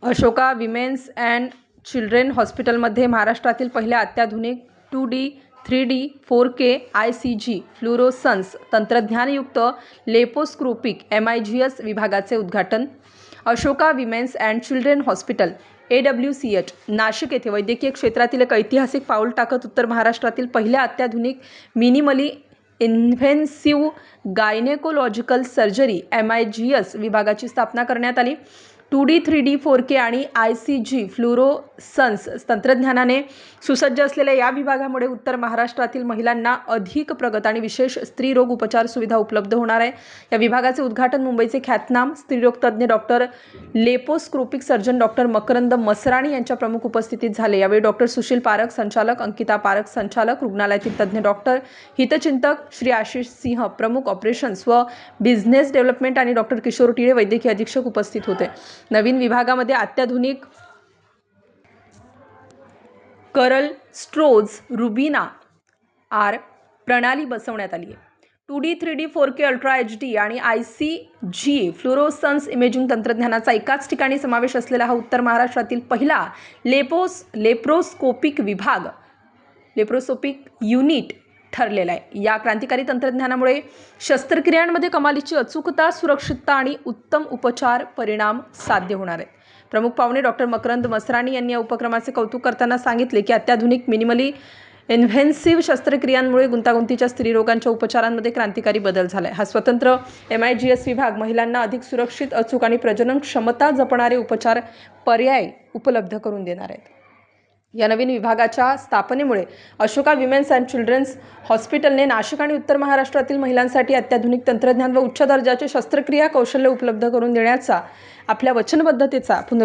Ashoka women's and children हॉस्पिटलमध्ये महाराष्ट्रातील पहिल्या अत्याधुनिक 2D, 3D, 4K ICG fluorescence तंत्रज्ञानयुक्त लेपोस्कोपिक MIGS विभागाचे उद्घाटन. Ashoka women's and children hospital AWCH Nashik येथे वैद्यकीय क्षेत्रातील एक ऐतिहासिक पाऊल टाकत उत्तर महाराष्ट्रातील पहिल्या अत्याधुनिक मिनिमली इन्व्हेन्सिव्ह गायनेकोलॉजिकल सर्जरी MIGS विभागाची स्थापना करण्यात आली. 2D, 3D, 4K आणि ICG फ्लुरोसन्स तंत्रज्ञानाने सुसज्ज असलेल्या या विभागामुळे उत्तर महाराष्ट्रातील महिलांना अधिक प्रगत आणि विशेष स्त्रीरोग उपचार सुविधा उपलब्ध होणार आहे. या विभागाचे उद्घाटन मुंबईचे ख्यातनाम स्त्रीरोग तज्ज्ञ doctor laparoscopic surgeon doctor Makarand Masrani यांच्या प्रमुख उपस्थितीत झाले. यावेळी डॉक्टर सुशील पारख संचालक, अंकिता पारख संचालक, रुग्णालयातील तज्ज्ञ डॉक्टर, हितचिंतक श्री आशिष सिंह प्रमुख ऑपरेशन्स व बिझनेस डेव्हलपमेंट आणि डॉक्टर किशोर टिळे वैद्यकीय अधीक्षक उपस्थित होते. नवीन विभागामध्ये अत्याधुनिक करल स्ट्रोज रुबिना आर प्रणाली बसवण्यात आली आहे. 2D, 3D, 4K, ultra HD आणि ICG फ्लुरोसन्स इमेजिंग तंत्रज्ञानाचा एकाच ठिकाणी समावेश असलेला हा उत्तर महाराष्ट्रातील पहिला लेप्रोस्कोपिक युनिट ठरलेला आहे. या क्रांतिकारी तंत्रज्ञानामुळे शस्त्रक्रियांमध्ये कमालीची अचूकता, सुरक्षितता आणि उत्तम उपचार परिणाम साध्य होणार आहेत. प्रमुख पाहुणे डॉक्टर मकरंद मसराणी यांनी या उपक्रमाचे कौतुक करताना सांगितले की अत्याधुनिक मिनिमली इन्व्हेन्सिव्ह शस्त्रक्रियांमुळे गुंतागुंतीच्या स्त्रीरोगांच्या उपचारांमध्ये क्रांतिकारी बदल झाला आहे. हा स्वतंत्र MIGS विभाग महिलांना अधिक सुरक्षित, अचूक आणि प्रजनन क्षमता जपणारे उपचार पर्याय उपलब्ध करून देणार आहेत. या नवीन विभागाच्या स्थापनेमुळे अशोका विमेन्स अँड चिल्ड्रन्स हॉस्पिटलने नाशिक आणि उत्तर महाराष्ट्रातील महिलांसाठी अत्याधुनिक तंत्रज्ञान व उच्च दर्जाचे शस्त्रक्रिया कौशल्य उपलब्ध करून देण्याचा आपल्या वचनबद्धतेचा